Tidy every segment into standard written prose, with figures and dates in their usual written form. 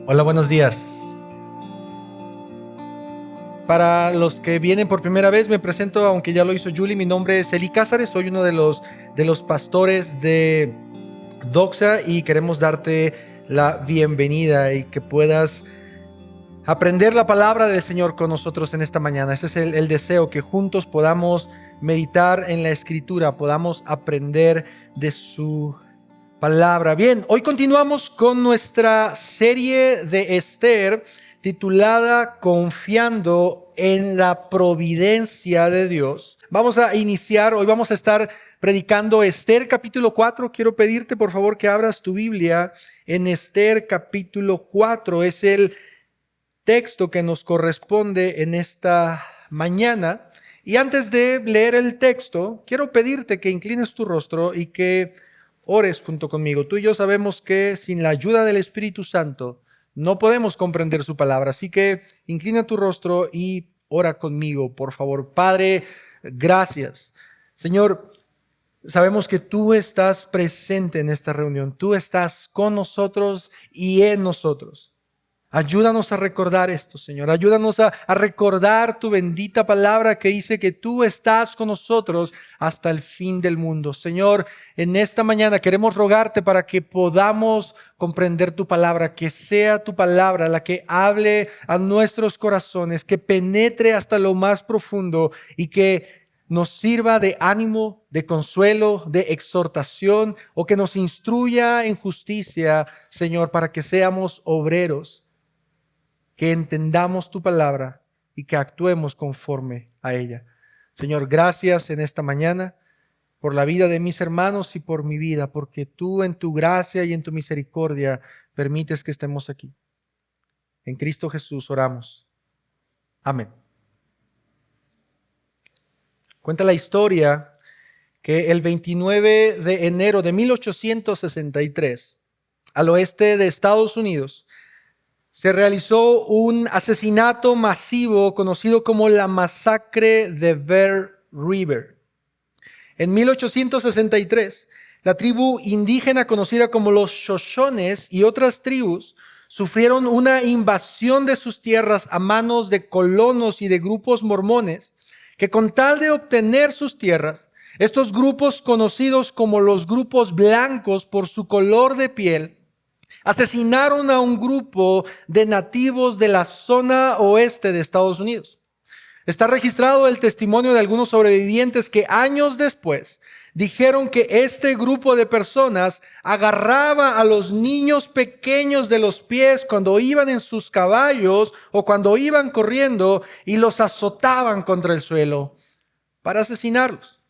Hola, buenos días. Para los que vienen por primera vez, me presento, aunque ya lo hizo Julie. Mi nombre es Eli Cázares, soy uno de los pastores de Doxa y queremos darte la bienvenida y que puedas aprender la palabra del Señor con nosotros en esta mañana. Ese es el deseo, que juntos podamos meditar en la Escritura, podamos aprender de su palabra. Bien, hoy continuamos con nuestra serie de Esther titulada Confiando en la providencia de Dios. Vamos a iniciar, hoy vamos a estar predicando Esther capítulo 4. Quiero pedirte por favor que abras tu Biblia en Esther capítulo 4. Es el texto que nos corresponde en esta mañana. Y antes de leer el texto, quiero pedirte que inclines tu rostro y que ores junto conmigo. Tú y yo sabemos que sin la ayuda del Espíritu Santo no podemos comprender su palabra. Así que inclina tu rostro y ora conmigo, por favor. Padre, gracias. Señor, sabemos que tú estás presente en esta reunión. Tú estás con nosotros y en nosotros. Ayúdanos a recordar esto, Señor. Ayúdanos a recordar tu bendita palabra que dice que tú estás con nosotros hasta el fin del mundo. Señor, en esta mañana queremos rogarte para que podamos comprender tu palabra, que sea tu palabra la que hable a nuestros corazones, que penetre hasta lo más profundo y que nos sirva de ánimo, de consuelo, de exhortación, o que nos instruya en justicia, Señor, para que seamos obreros, que entendamos tu palabra y que actuemos conforme a ella. Señor, gracias en esta mañana por la vida de mis hermanos y por mi vida, porque tú en tu gracia y en tu misericordia permites que estemos aquí. En Cristo Jesús oramos. Amén. Cuenta la historia que el 29 de enero de 1863, al oeste de Estados Unidos, se realizó un asesinato masivo conocido como la masacre de Bear River. En 1863, la tribu indígena conocida como los Shoshones y otras tribus sufrieron una invasión de sus tierras a manos de colonos y de grupos mormones que, con tal de obtener sus tierras, estos grupos, conocidos como los grupos blancos por su color de piel, asesinaron a un grupo de nativos de la zona oeste de Estados Unidos. Está registrado el testimonio de algunos sobrevivientes que años después dijeron que este grupo de personas agarraba a los niños pequeños de los pies cuando iban en sus caballos o cuando iban corriendo y los azotaban contra el suelo para asesinarlos.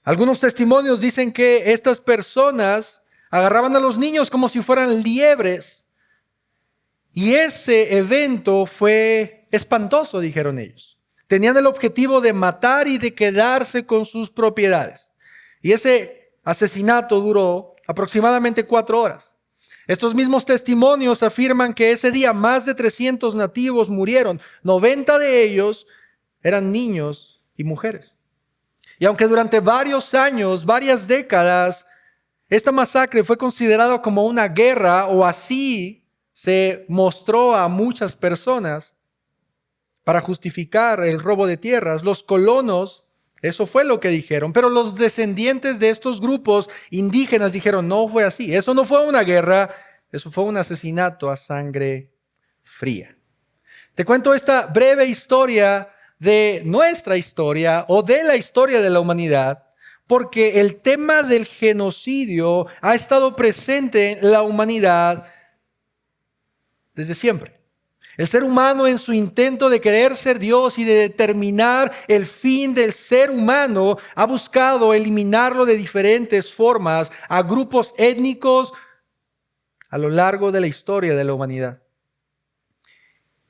Algunos testimonios dicen que estas personas agarraban a los niños como si fueran liebres. Y ese evento fue espantoso, dijeron ellos. Tenían el objetivo de matar y de quedarse con sus propiedades. Y ese asesinato duró aproximadamente 4 horas. Estos mismos testimonios afirman que ese día más de 300 nativos murieron. 90 de ellos eran niños y mujeres. Y aunque durante varios años, varias décadas, esta masacre fue considerada como una guerra, o así se mostró a muchas personas para justificar el robo de tierras, los colonos, eso fue lo que dijeron, pero los descendientes de estos grupos indígenas dijeron, no fue así, eso no fue una guerra, eso fue un asesinato a sangre fría. Te cuento esta breve historia de nuestra historia o de la historia de la humanidad, porque el tema del genocidio ha estado presente en la humanidad desde siempre. El ser humano, en su intento de querer ser Dios y de determinar el fin del ser humano, ha buscado eliminarlo de diferentes formas a grupos étnicos a lo largo de la historia de la humanidad.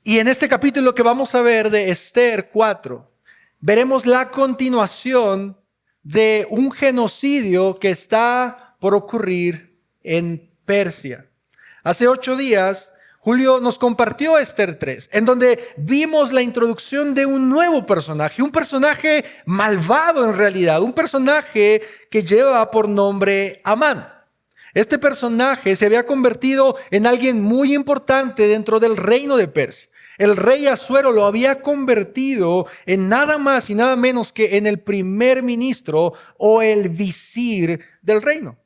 Y en este capítulo que vamos a ver de Esther 4, veremos la continuación de un genocidio que está por ocurrir en Persia. Hace 8 días, Julio nos compartió Esther 3, en donde vimos la introducción de un nuevo personaje, un personaje malvado en realidad, un personaje que lleva por nombre Amán. Este personaje se había convertido en alguien muy importante dentro del reino de Persia. El rey Asuero lo había convertido en nada más y nada menos que en el primer ministro o el visir del reino.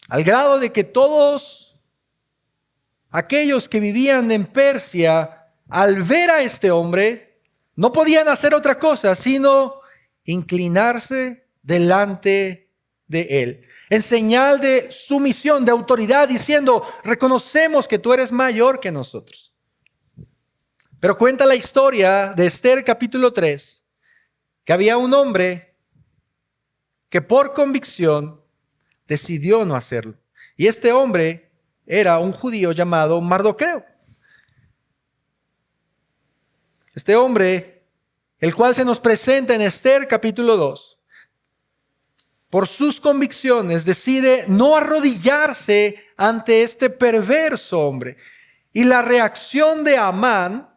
Al grado de que todos aquellos que vivían en Persia, al ver a este hombre, no podían hacer otra cosa sino inclinarse delante de él, en señal de sumisión, de autoridad, diciendo: reconocemos que tú eres mayor que nosotros. Pero cuenta la historia de Esther capítulo 3, que había un hombre que por convicción decidió no hacerlo. Y este hombre era un judío llamado Mardoqueo. Este hombre, el cual se nos presenta en Esther capítulo 2, por sus convicciones decide no arrodillarse ante este perverso hombre. Y la reacción de Amán,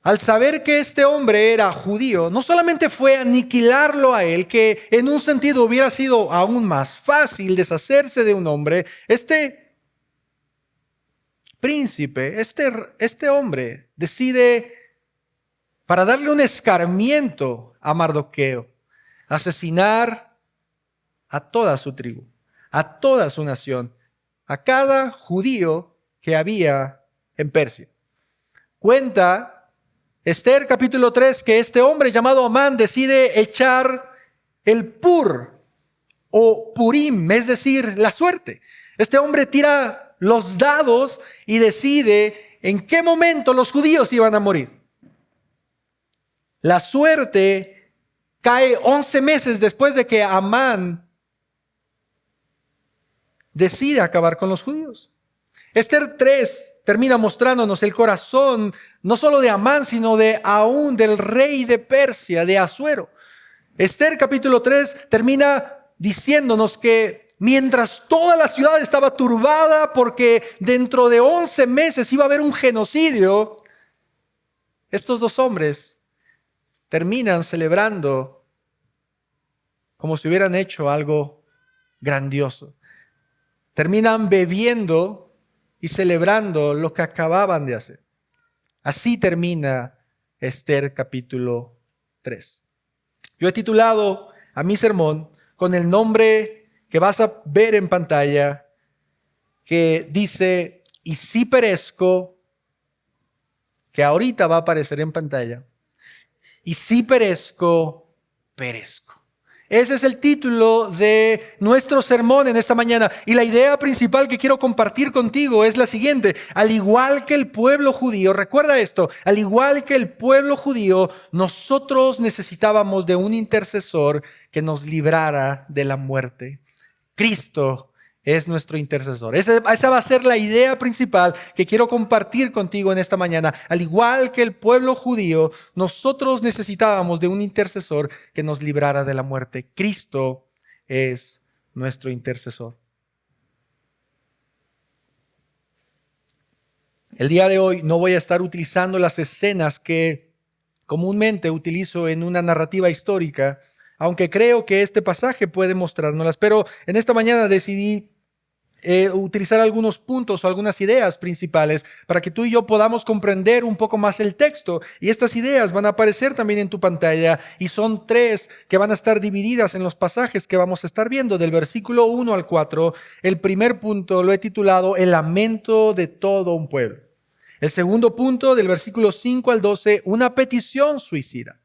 al saber que este hombre era judío, no solamente fue aniquilarlo a él, que en un sentido hubiera sido aún más fácil deshacerse de un hombre. Este príncipe, este hombre decide, para darle un escarmiento a Mardoqueo, asesinar a toda su tribu, a toda su nación, a cada judío que había en Persia. Cuenta Esther capítulo 3 que este hombre llamado Amán decide echar el pur o purim, es decir, la suerte. Este hombre tira los dados y decide en qué momento los judíos iban a morir. La suerte cae 11 meses después de que Amán decide acabar con los judíos. Esther 3 termina mostrándonos el corazón no solo de Amán, sino aún del rey de Persia, de Asuero. Esther capítulo 3 termina diciéndonos que mientras toda la ciudad estaba turbada porque dentro de 11 meses iba a haber un genocidio, estos dos hombres terminan celebrando como si hubieran hecho algo grandioso. Terminan bebiendo y celebrando lo que acababan de hacer. Así termina Esther capítulo 3. Yo he titulado a mi sermón con el nombre que vas a ver en pantalla, que dice: y si perezco, que ahorita va a aparecer en pantalla, y si perezco, perezco. Ese es el título de nuestro sermón en esta mañana. Y la idea principal que quiero compartir contigo es la siguiente. Al igual que el pueblo judío, recuerda esto, al igual que el pueblo judío, nosotros necesitábamos de un intercesor que nos librara de la muerte. Cristo es nuestro intercesor. Esa va a ser la idea principal que quiero compartir contigo en esta mañana. Al igual que el pueblo judío, nosotros necesitábamos de un intercesor que nos librara de la muerte. Cristo es nuestro intercesor. El día de hoy no voy a estar utilizando las escenas que comúnmente utilizo en una narrativa histórica, aunque creo que este pasaje puede mostrárnoslas. Pero en esta mañana decidí utilizar algunos puntos o algunas ideas principales para que tú y yo podamos comprender un poco más el texto. Y estas ideas van a aparecer también en tu pantalla y son 3 que van a estar divididas en los pasajes que vamos a estar viendo del versículo 1 al 4. El primer punto lo he titulado El lamento de todo un pueblo. El segundo punto, del versículo 5 al 12, una petición suicida.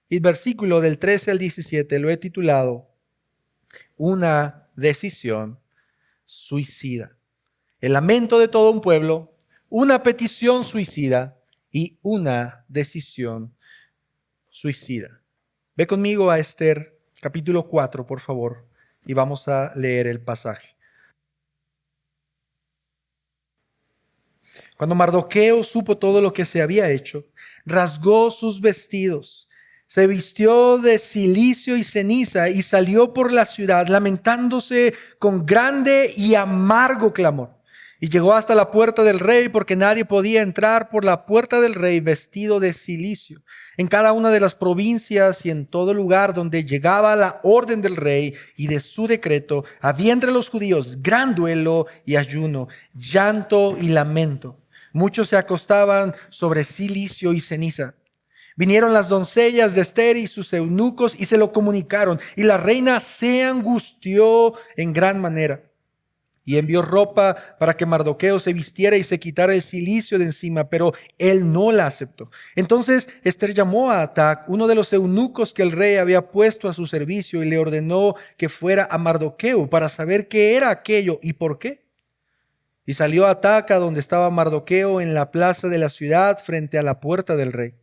Y el versículo del 13 al 17 lo he titulado Una decisión suicida. El lamento de todo un pueblo, una petición suicida y una decisión suicida. Ve conmigo a Esther capítulo 4, por favor, y vamos a leer el pasaje. Cuando Mardoqueo supo todo lo que se había hecho, rasgó sus vestidos, se vistió de cilicio y ceniza y salió por la ciudad lamentándose con grande y amargo clamor. Y llegó hasta la puerta del rey, porque nadie podía entrar por la puerta del rey vestido de cilicio. En cada una de las provincias y en todo lugar donde llegaba la orden del rey y de su decreto, había entre los judíos gran duelo y ayuno, llanto y lamento. Muchos se acostaban sobre cilicio y ceniza. Vinieron las doncellas de Ester y sus eunucos y se lo comunicaron. Y la reina se angustió en gran manera. Y envió ropa para que Mardoqueo se vistiera y se quitara el cilicio de encima, pero él no la aceptó. Entonces Ester llamó a Atac, uno de los eunucos que el rey había puesto a su servicio, y le ordenó que fuera a Mardoqueo para saber qué era aquello y por qué. Y salió Atac a donde estaba Mardoqueo en la plaza de la ciudad frente a la puerta del rey.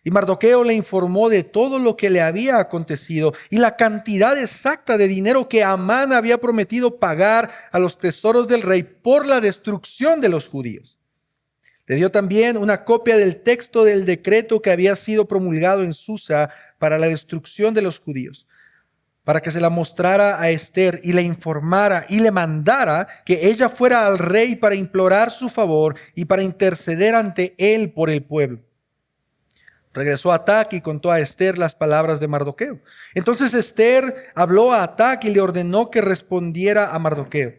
Y Mardoqueo le informó de todo lo que le había acontecido y la cantidad exacta de dinero que Amán había prometido pagar a los tesoros del rey por la destrucción de los judíos. Le dio también una copia del texto del decreto que había sido promulgado en Susa para la destrucción de los judíos, para que se la mostrara a Ester y le informara y le mandara que ella fuera al rey para implorar su favor y para interceder ante él por el pueblo. Regresó Atac y contó a Ester las palabras de Mardoqueo. Entonces Ester habló a Atac y le ordenó que respondiera a Mardoqueo.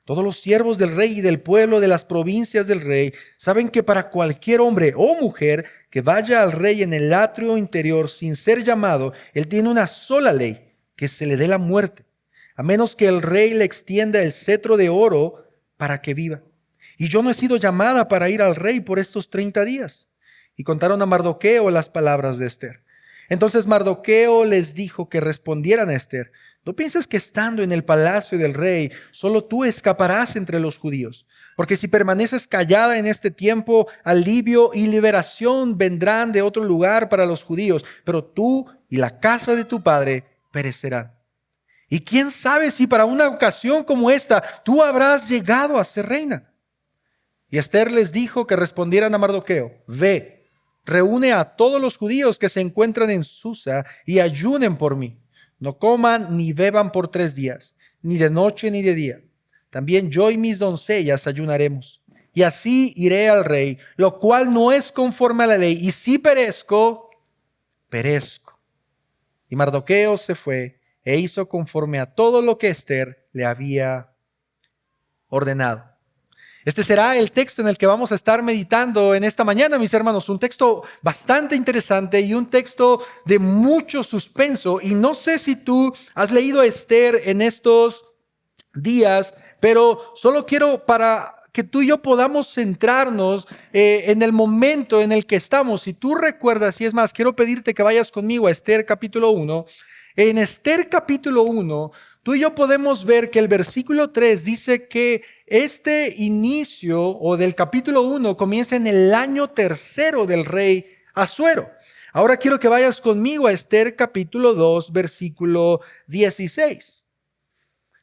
Todos los siervos del rey y del pueblo de las provincias del rey saben que para cualquier hombre o mujer que vaya al rey en el atrio interior sin ser llamado, él tiene una sola ley, que se le dé la muerte, a menos que el rey le extienda el cetro de oro para que viva. Y yo no he sido llamada para ir al rey por estos 30 días. Y contaron a Mardoqueo las palabras de Ester. Entonces Mardoqueo les dijo que respondieran a Ester: no pienses que estando en el palacio del rey, solo tú escaparás entre los judíos. Porque si permaneces callada en este tiempo, alivio y liberación vendrán de otro lugar para los judíos, pero tú y la casa de tu padre perecerán. Y quién sabe si para una ocasión como esta tú habrás llegado a ser reina. Y Ester les dijo que respondieran a Mardoqueo: ve, reúne a todos los judíos que se encuentran en Susa y ayunen por mí. No coman ni beban por 3 días, ni de noche ni de día. También yo y mis doncellas ayunaremos. Y así iré al rey, lo cual no es conforme a la ley. Y si perezco, perezco. Y Mardoqueo se fue e hizo conforme a todo lo que Ester le había ordenado. Este será el texto en el que vamos a estar meditando en esta mañana, mis hermanos. Un texto bastante interesante y un texto de mucho suspenso. Y no sé si tú has leído a Ester en estos días, pero solo quiero para que tú y yo podamos centrarnos en el momento en el que estamos. Si tú recuerdas, y es más, quiero pedirte que vayas conmigo a Ester capítulo 1. En Ester capítulo 1, tú y yo podemos ver que el versículo 3 dice que este inicio o del capítulo 1 comienza en el año 3 del rey Asuero. Ahora quiero que vayas conmigo a Ester capítulo 2, versículo 16.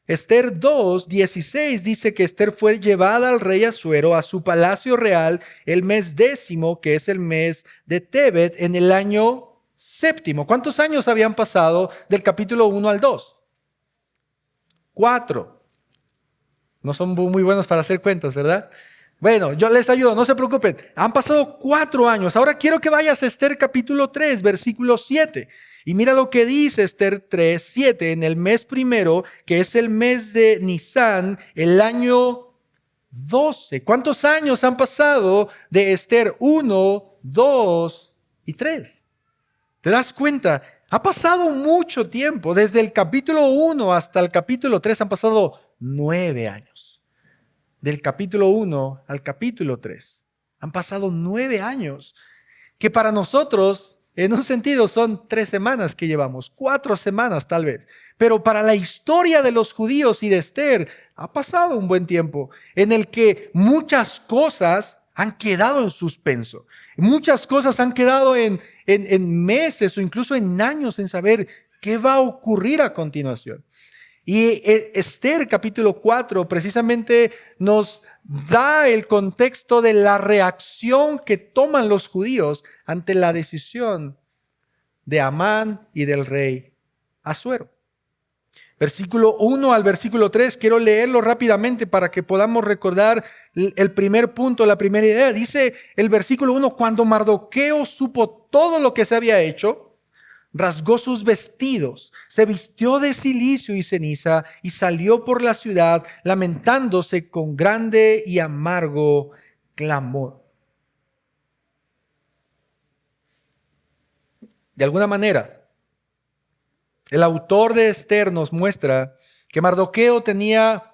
Ester 2, 16 dice que Ester fue llevada al rey Asuero a su palacio real el mes 10, que es el mes de Tebet, en el año 7. ¿Cuántos años habían pasado del capítulo 1 al 2? 4. No son muy buenos para hacer cuentas, ¿verdad? Bueno, yo les ayudo, no se preocupen. Han pasado 4 años. Ahora quiero que vayas a Ester capítulo 3, versículo 7. Y mira lo que dice Ester 3, 7. En el mes primero, que es el mes de Nisán, el año 12. ¿Cuántos años han pasado de Ester 1, 2 y 3? ¿Te das cuenta? Ha pasado mucho tiempo. Desde el capítulo 1 hasta el capítulo 3 han pasado 9 años. Del capítulo 1 al capítulo 3 han pasado 9 años. Que para nosotros, en un sentido, son 3 semanas que llevamos. 4 semanas tal vez. Pero para la historia de los judíos y de Ester, ha pasado un buen tiempo en el que muchas cosas han quedado en suspenso. Muchas cosas han quedado en meses o incluso en años en saber qué va a ocurrir a continuación. Y Ester capítulo 4 precisamente nos da el contexto de la reacción que toman los judíos ante la decisión de Amán y del rey Asuero. Versículo 1 al versículo 3, quiero leerlo rápidamente para que podamos recordar el primer punto, la primera idea. Dice el versículo 1, cuando Mardoqueo supo todo lo que se había hecho, rasgó sus vestidos, se vistió de cilicio y ceniza y salió por la ciudad lamentándose con grande y amargo clamor. De alguna manera, el autor de Esther nos muestra que Mardoqueo tenía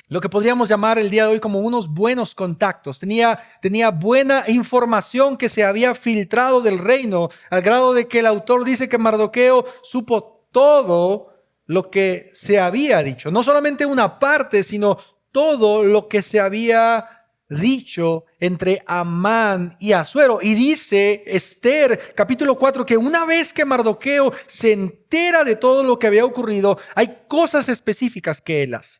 lo que podríamos llamar el día de hoy como unos buenos contactos. Tenía buena información que se había filtrado del reino, al grado de que el autor dice que Mardoqueo supo todo lo que se había dicho. No solamente una parte, sino todo lo que se había dicho entre Amán y Asuero. Y dice Esther, capítulo 4, que una vez que Mardoqueo se entera de todo lo que había ocurrido, hay cosas específicas que él hace.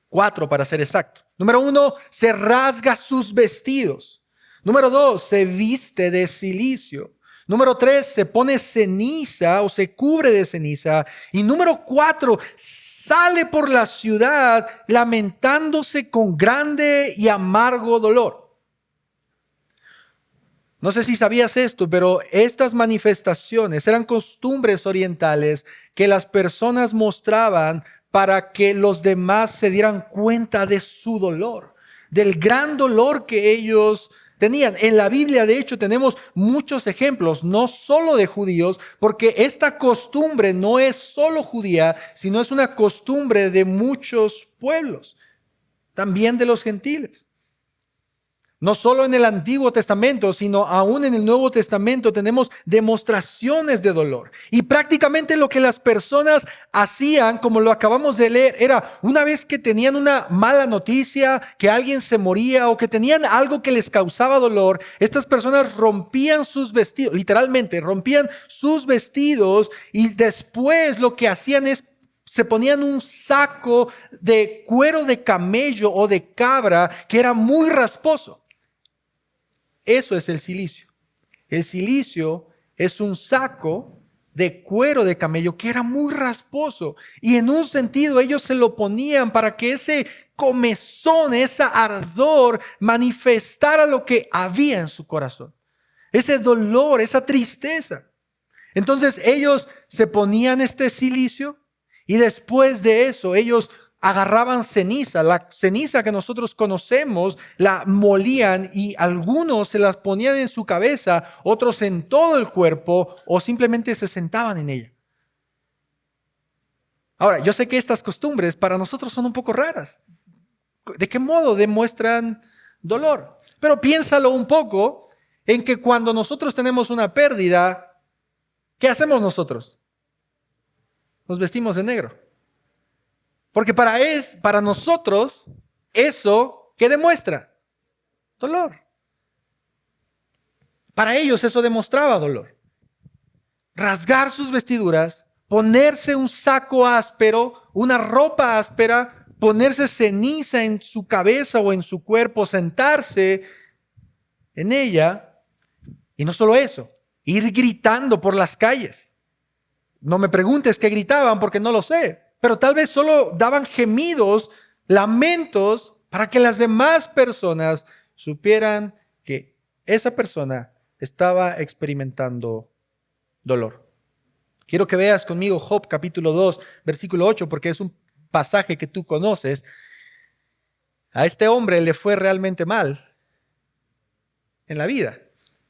4 para ser exacto. Número 1, se rasga sus vestidos. Número 2, se viste de cilicio. Número 3, se pone ceniza o se cubre de ceniza. Y número 4, sale por la ciudad lamentándose con grande y amargo dolor. No sé si sabías esto, pero estas manifestaciones eran costumbres orientales que las personas mostraban para que los demás se dieran cuenta de su dolor, del gran dolor que ellos tenían. En la Biblia, de hecho, tenemos muchos ejemplos, no solo de judíos, porque esta costumbre no es solo judía, sino es una costumbre de muchos pueblos, también de los gentiles. No solo en el Antiguo Testamento, sino aún en el Nuevo Testamento tenemos demostraciones de dolor. Y prácticamente lo que las personas hacían, como lo acabamos de leer, era una vez que tenían una mala noticia, que alguien se moría o que tenían algo que les causaba dolor, estas personas rompían sus vestidos, literalmente rompían sus vestidos, y después lo que hacían es se ponían un saco de cuero de camello o de cabra que era muy rasposo. Eso es el cilicio. El cilicio es un saco de cuero de camello que era muy rasposo. Y en un sentido ellos se lo ponían para que ese comezón, ese ardor manifestara lo que había en su corazón. Ese dolor, esa tristeza. Entonces ellos se ponían este cilicio y después de eso ellos agarraban ceniza, la ceniza que nosotros conocemos, la molían y algunos se las ponían en su cabeza, otros en todo el cuerpo o simplemente se sentaban en ella. Ahora, yo sé que estas costumbres para nosotros son un poco raras. ¿De qué modo demuestran dolor? Pero piénsalo un poco en que cuando nosotros tenemos una pérdida, ¿qué hacemos nosotros? Nos vestimos de negro. Porque para nosotros, eso, ¿qué demuestra? Dolor. Para ellos eso demostraba dolor. Rasgar sus vestiduras, ponerse un saco áspero, una ropa áspera, ponerse ceniza en su cabeza o en su cuerpo, sentarse en ella. Y no solo eso, ir gritando por las calles. No me preguntes qué gritaban porque no lo sé. Pero tal vez solo daban gemidos, lamentos, para que las demás personas supieran que esa persona estaba experimentando dolor. Quiero que veas conmigo Job capítulo 2, versículo 8, porque es un pasaje que tú conoces. A este hombre le fue realmente mal en la vida.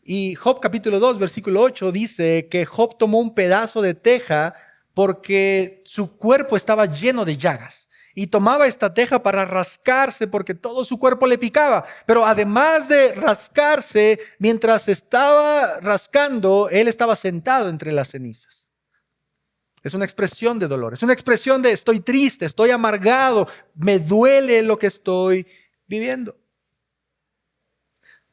Y Job capítulo 2, versículo 8 dice que Job tomó un pedazo de teja porque su cuerpo estaba lleno de llagas. Y tomaba esta teja para rascarse porque todo su cuerpo le picaba. Pero además de rascarse, mientras estaba rascando, él estaba sentado entre las cenizas. Es una expresión de dolor. Es una expresión de estoy triste, estoy amargado, me duele lo que estoy viviendo.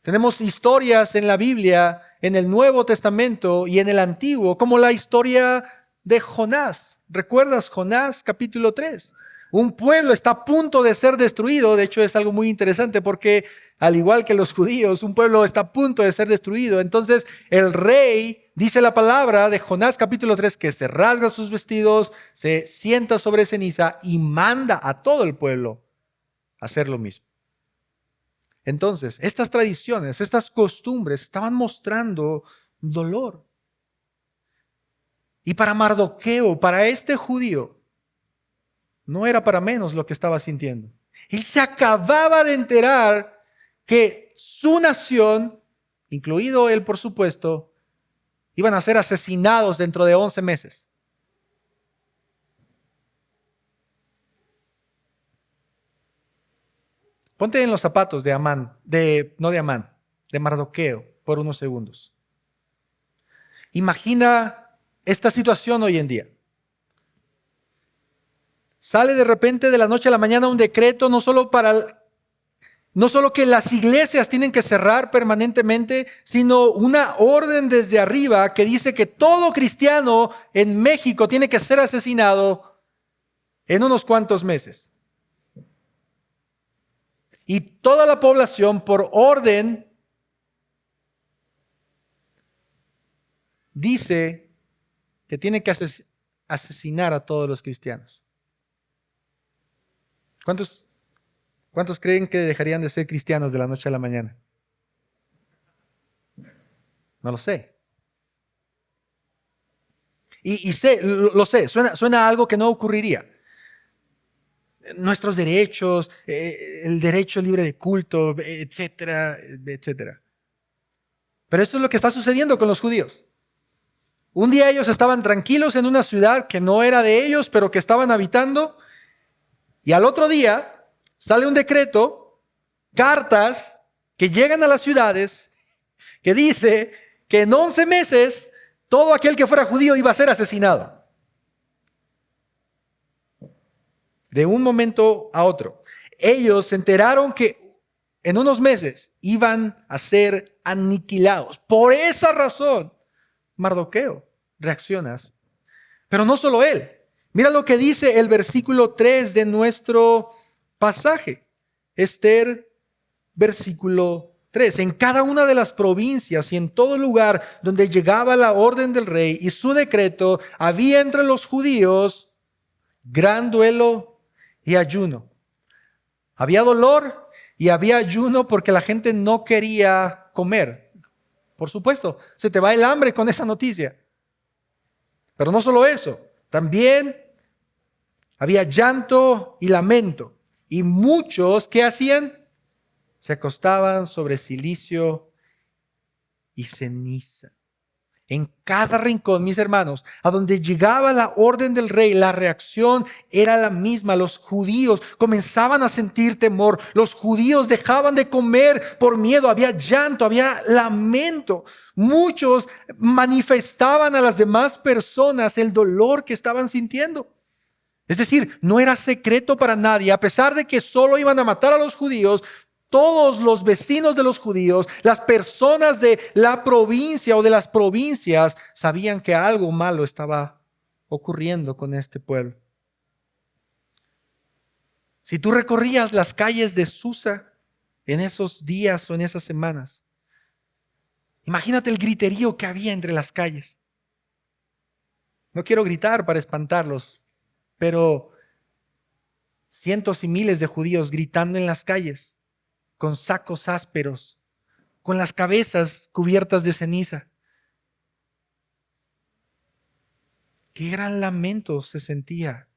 Tenemos historias en la Biblia, en el Nuevo Testamento y en el Antiguo, como la historia de Jonás. ¿Recuerdas Jonás capítulo 3? Un pueblo está a punto de ser destruido. De hecho, es algo muy interesante porque, al igual que los judíos, un pueblo está a punto de ser destruido. Entonces, el rey, dice la palabra de Jonás capítulo 3, que se rasga sus vestidos, se sienta sobre ceniza y manda a todo el pueblo a hacer lo mismo. Entonces, estas tradiciones, estas costumbres estaban mostrando dolor. Y para Mardoqueo, para este judío, no era para menos lo que estaba sintiendo. Él se acababa de enterar que su nación, incluido él por supuesto, iban a ser asesinados dentro de 11 meses. Ponte en los zapatos de Amán, no de Amán, de Mardoqueo por unos segundos. Imagina esta situación hoy en día. Sale de repente de la noche a la mañana un decreto, no solo que las iglesias tienen que cerrar permanentemente, sino una orden desde arriba que dice que todo cristiano en México tiene que ser asesinado en unos cuantos meses. Y toda la población, por orden, dice que tiene que asesinar a todos los cristianos. ¿Cuántos creen que dejarían de ser cristianos de la noche a la mañana? No lo sé. Y lo sé, suena a algo que no ocurriría. Nuestros derechos, el derecho libre de culto, etcétera, etcétera. Pero esto es lo que está sucediendo con los judíos. Un día ellos estaban tranquilos en una ciudad que no era de ellos, pero que estaban habitando. Y al otro día sale un decreto, cartas que llegan a las ciudades, que dice que en 11 meses todo aquel que fuera judío iba a ser asesinado. De un momento a otro. Ellos se enteraron que en unos meses iban a ser aniquilados. Por esa razón, Mardoqueo reacciona así. Pero no solo él. Mira lo que dice el versículo 3 de nuestro pasaje. Esther, versículo 3. En cada una de las provincias y en todo lugar donde llegaba la orden del rey y su decreto, había entre los judíos gran duelo y ayuno. Había dolor y había ayuno porque la gente no quería comer. Por supuesto, se te va el hambre con esa noticia. Pero no solo eso, también había llanto y lamento. Y muchos, ¿qué hacían? Se acostaban sobre cilicio y ceniza. En cada rincón, mis hermanos, a donde llegaba la orden del rey, la reacción era la misma. Los judíos comenzaban a sentir temor. Los judíos dejaban de comer por miedo. Había llanto, había lamento. Muchos manifestaban a las demás personas el dolor que estaban sintiendo. Es decir, no era secreto para nadie. A pesar de que solo iban a matar a los judíos, todos los vecinos de los judíos, las personas de la provincia o de las provincias, sabían que algo malo estaba ocurriendo con este pueblo. Si tú recorrías las calles de Susa en esos días o en esas semanas, imagínate el griterío que había entre las calles. No quiero gritar para espantarlos, pero cientos y miles de judíos gritando en las calles, con sacos ásperos, con las cabezas cubiertas de ceniza. Qué gran lamento se sentía.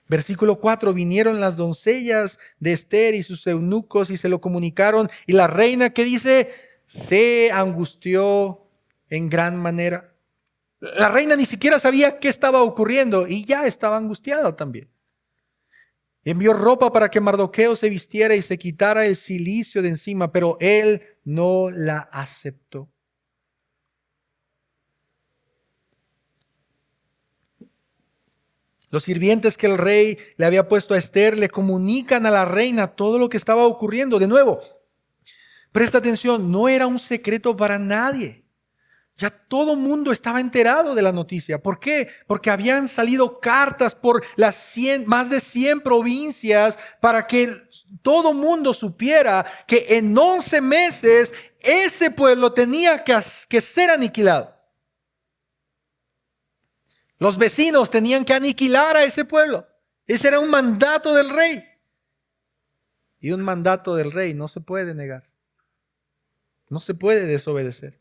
Versículo 4, vinieron las doncellas de Esther y sus eunucos y se lo comunicaron. Y la reina, ¿qué dice? Se angustió en gran manera. La reina ni siquiera sabía qué estaba ocurriendo y ya estaba angustiada también. Envió ropa para que Mardoqueo se vistiera y se quitara el cilicio de encima, pero él no la aceptó. Los sirvientes que el rey le había puesto a Esther le comunican a la reina todo lo que estaba ocurriendo. De nuevo, presta atención, no era un secreto para nadie. Ya todo mundo estaba enterado de la noticia. ¿Por qué? Porque habían salido cartas por más de 100 provincias para que todo mundo supiera que en 11 meses ese pueblo tenía que ser aniquilado. Los vecinos tenían que aniquilar a ese pueblo. Ese era un mandato del rey. Y un mandato del rey no se puede negar. No se puede desobedecer.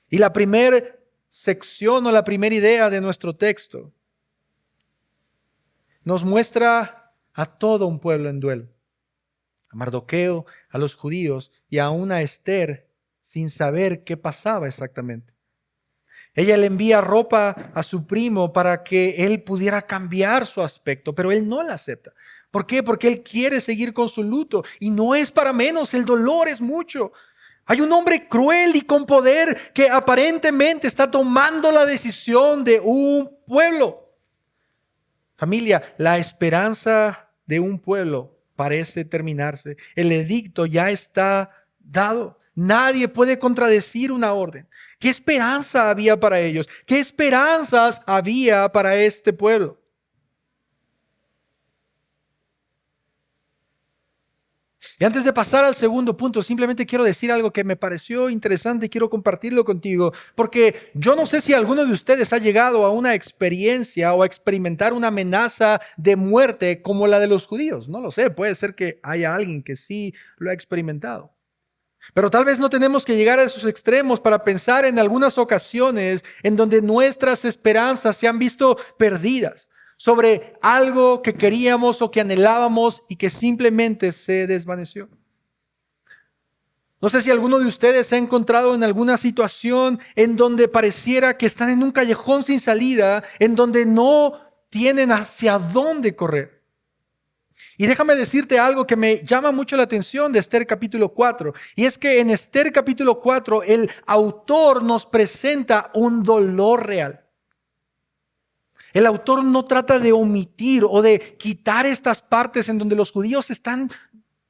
Y la primera sección o la primera idea de nuestro texto nos muestra a todo un pueblo en duelo. A Mardoqueo, a los judíos y aún a Esther sin saber qué pasaba exactamente. Ella le envía ropa a su primo para que él pudiera cambiar su aspecto, pero él no la acepta. ¿Por qué? Porque él quiere seguir con su luto y no es para menos, el dolor es mucho. Hay un hombre cruel y con poder que aparentemente está tomando la decisión de un pueblo. Familia, la esperanza de un pueblo parece terminarse. El edicto ya está dado. Nadie puede contradecir una orden. ¿Qué esperanza había para ellos? ¿Qué esperanzas había para este pueblo? Y antes de pasar al segundo punto, simplemente quiero decir algo que me pareció interesante y quiero compartirlo contigo, porque yo no sé si alguno de ustedes ha llegado a una experiencia o a experimentar una amenaza de muerte como la de los judíos. No lo sé, puede ser que haya alguien que sí lo ha experimentado. Pero tal vez no tenemos que llegar a esos extremos para pensar en algunas ocasiones en donde nuestras esperanzas se han visto perdidas sobre algo que queríamos o que anhelábamos y que simplemente se desvaneció. No sé si alguno de ustedes se ha encontrado en alguna situación en donde pareciera que están en un callejón sin salida, en donde no tienen hacia dónde correr. Y déjame decirte algo que me llama mucho la atención de Esther capítulo 4. Y es que en Esther capítulo 4 el autor nos presenta un dolor real. El autor no trata de omitir o de quitar estas partes en donde los judíos están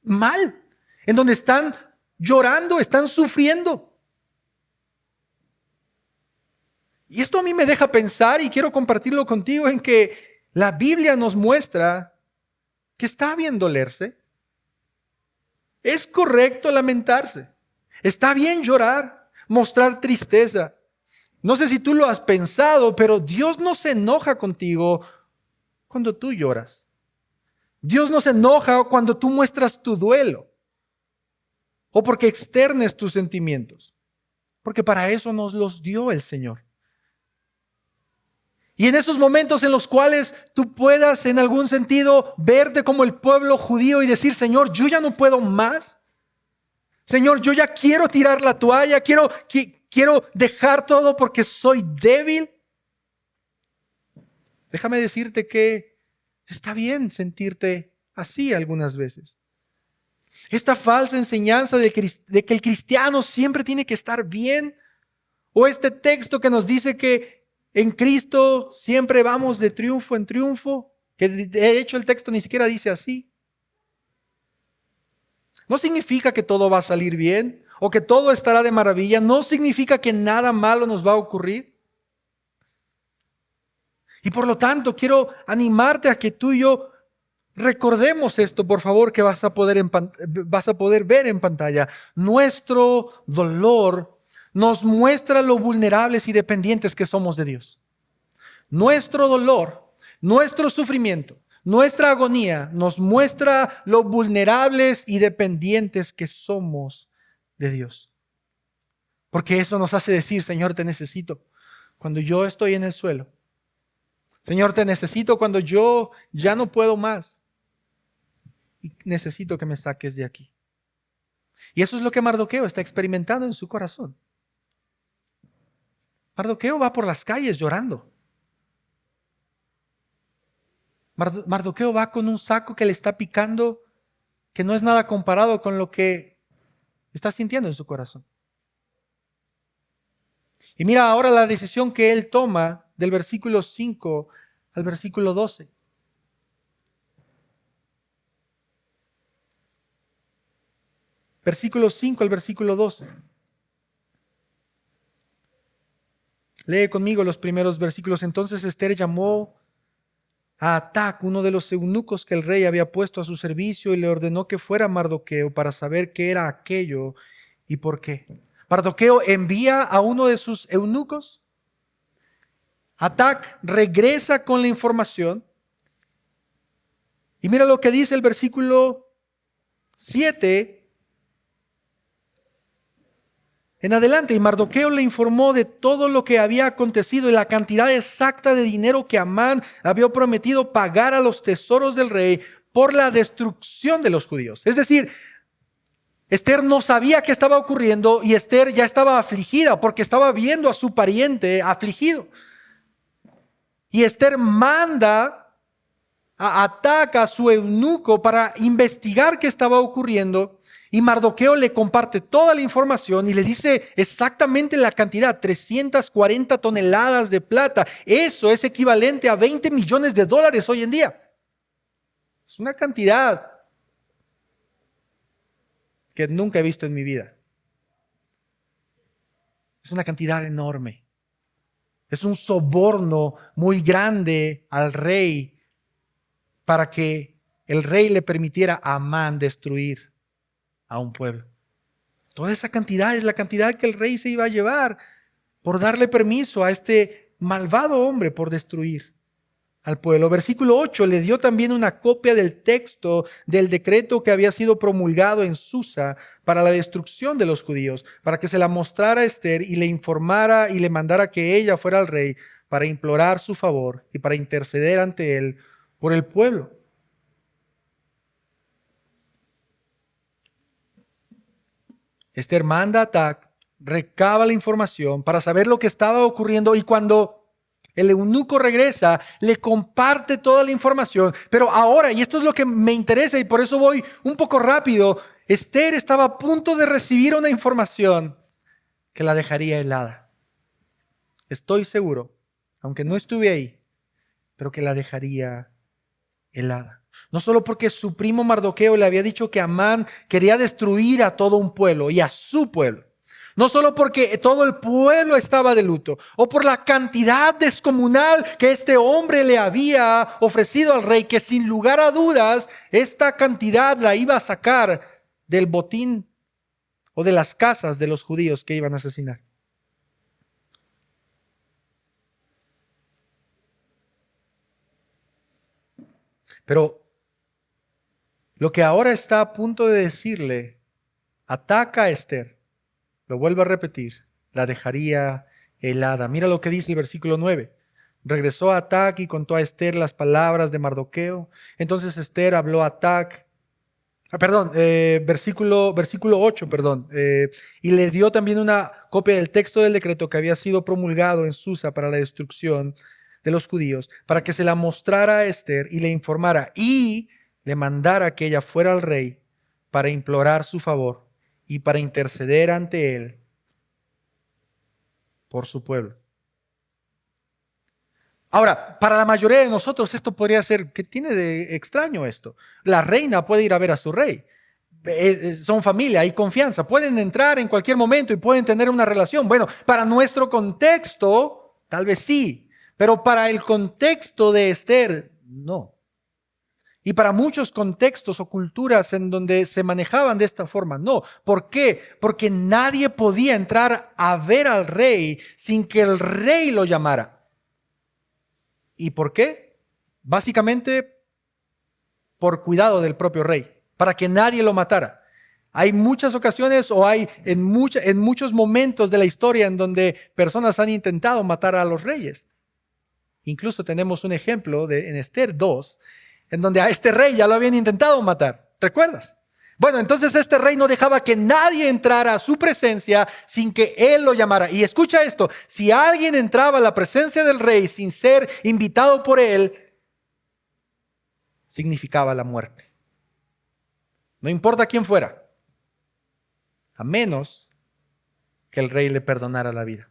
mal, en donde están llorando, están sufriendo. Y esto a mí me deja pensar y quiero compartirlo contigo en que la Biblia nos muestra que está bien dolerse. Es correcto lamentarse. Está bien llorar, mostrar tristeza. No sé si tú lo has pensado, pero Dios no se enoja contigo cuando tú lloras. Dios no se enoja cuando tú muestras tu duelo o porque externes tus sentimientos, porque para eso nos los dio el Señor. Y en esos momentos en los cuales tú puedas en algún sentido verte como el pueblo judío y decir, Señor, yo ya no puedo más. Señor, yo ya quiero tirar la toalla, quiero dejar todo porque soy débil. Déjame decirte que está bien sentirte así algunas veces. Esta falsa enseñanza de que el cristiano siempre tiene que estar bien, o este texto que nos dice que en Cristo siempre vamos de triunfo en triunfo, que de hecho el texto ni siquiera dice así. No significa que todo va a salir bien o que todo estará de maravilla. No significa que nada malo nos va a ocurrir. Y por lo tanto, quiero animarte a que tú y yo recordemos esto, por favor, que vas a poder ver en pantalla. Nuestro dolor nos muestra lo vulnerables y dependientes que somos de Dios. Nuestro dolor, nuestro sufrimiento, nuestra agonía nos muestra lo vulnerables y dependientes que somos de Dios. Porque eso nos hace decir, Señor, te necesito cuando yo estoy en el suelo. Señor, te necesito cuando yo ya no puedo más. Y necesito que me saques de aquí. Y eso es lo que Mardoqueo está experimentando en su corazón. Mardoqueo va por las calles llorando. Mardoqueo va con un saco que le está picando, que no es nada comparado con lo que está sintiendo en su corazón. Y mira ahora la decisión que él toma del versículo 5 al versículo 12. Versículo 5 al versículo 12. Lee conmigo los primeros versículos. Entonces Esther llamó a Atac, uno de los eunucos que el rey había puesto a su servicio, y le ordenó que fuera a Mardoqueo para saber qué era aquello y por qué. Mardoqueo envía a uno de sus eunucos. Atac regresa con la información. Y mira lo que dice el versículo 7 en adelante. Y Mardoqueo le informó de todo lo que había acontecido y la cantidad exacta de dinero que Amán había prometido pagar a los tesoros del rey por la destrucción de los judíos. Es decir, Esther no sabía qué estaba ocurriendo y Esther ya estaba afligida porque estaba viendo a su pariente afligido. Y Esther manda ataca a su eunuco para investigar qué estaba ocurriendo, y Mardoqueo le comparte toda la información y le dice exactamente la cantidad: 340 toneladas de plata. Eso es equivalente a 20 millones de dólares hoy en día. Es una cantidad que nunca he visto en mi vida. Es una cantidad enorme. Es un soborno muy grande al rey para que el rey le permitiera a Amán destruir a un pueblo. Toda esa cantidad es la cantidad que el rey se iba a llevar por darle permiso a este malvado hombre por destruir al pueblo. Versículo 8, le dio también una copia del texto del decreto que había sido promulgado en Susa para la destrucción de los judíos, para que se la mostrara a Esther y le informara y le mandara que ella fuera al rey para implorar su favor y para interceder ante él por el pueblo. Esther manda a Atac, recaba la información para saber lo que estaba ocurriendo, y cuando el eunuco regresa, le comparte toda la información. Pero ahora, y esto es lo que me interesa y por eso voy un poco rápido, Esther estaba a punto de recibir una información que la dejaría helada. Estoy seguro, aunque no estuve ahí, pero que la dejaría helada. No solo porque su primo Mardoqueo le había dicho que Amán quería destruir a todo un pueblo y a su pueblo. No solo porque todo el pueblo estaba de luto, o por la cantidad descomunal que este hombre le había ofrecido al rey, que sin lugar a dudas esta cantidad la iba a sacar del botín o de las casas de los judíos que iban a asesinar. Pero lo que ahora está a punto de decirle ataca a Esther, lo vuelvo a repetir, la dejaría helada. Mira lo que dice el versículo 9. Regresó a Atac y contó a Esther las palabras de Mardoqueo. Entonces Esther habló a Atac, versículo 8, y le dio también una copia del texto del decreto que había sido promulgado en Susa para la destrucción de los judíos, para que se la mostrara a Esther y le informara y le mandara que ella fuera al rey para implorar su favor y para interceder ante él por su pueblo. Ahora, para la mayoría de nosotros esto podría ser, ¿qué tiene de extraño esto? La reina puede ir a ver a su rey. Son familia, hay confianza, pueden entrar en cualquier momento y pueden tener una relación. Bueno, para nuestro contexto, tal vez sí, pero para el contexto de Esther, no. Y para muchos contextos o culturas en donde se manejaban de esta forma, no. ¿Por qué? Porque nadie podía entrar a ver al rey sin que el rey lo llamara. ¿Y por qué? Básicamente por cuidado del propio rey, para que nadie lo matara. Hay muchas ocasiones o hay en muchos momentos de la historia en donde personas han intentado matar a los reyes. Incluso tenemos un ejemplo en Esther 2, en donde a este rey ya lo habían intentado matar. ¿Recuerdas? Bueno, entonces este rey no dejaba que nadie entrara a su presencia sin que él lo llamara. Y escucha esto, si alguien entraba a la presencia del rey sin ser invitado por él, significaba la muerte. No importa quién fuera, a menos que el rey le perdonara la vida.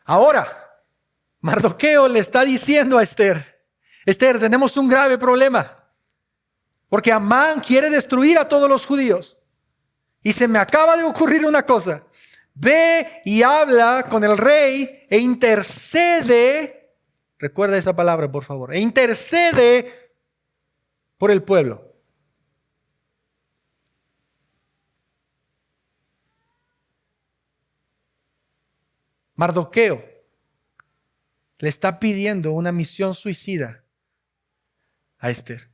Ahora, Mardoqueo le está diciendo a Esther, Esther, tenemos un grave problema, porque Amán quiere destruir a todos los judíos. y se me acaba de ocurrir una cosa. Ve y habla con el rey e intercede. Recuerda esa palabra, por favor. E intercede por el pueblo. Mardoqueo le está pidiendo una misión suicida a Esther.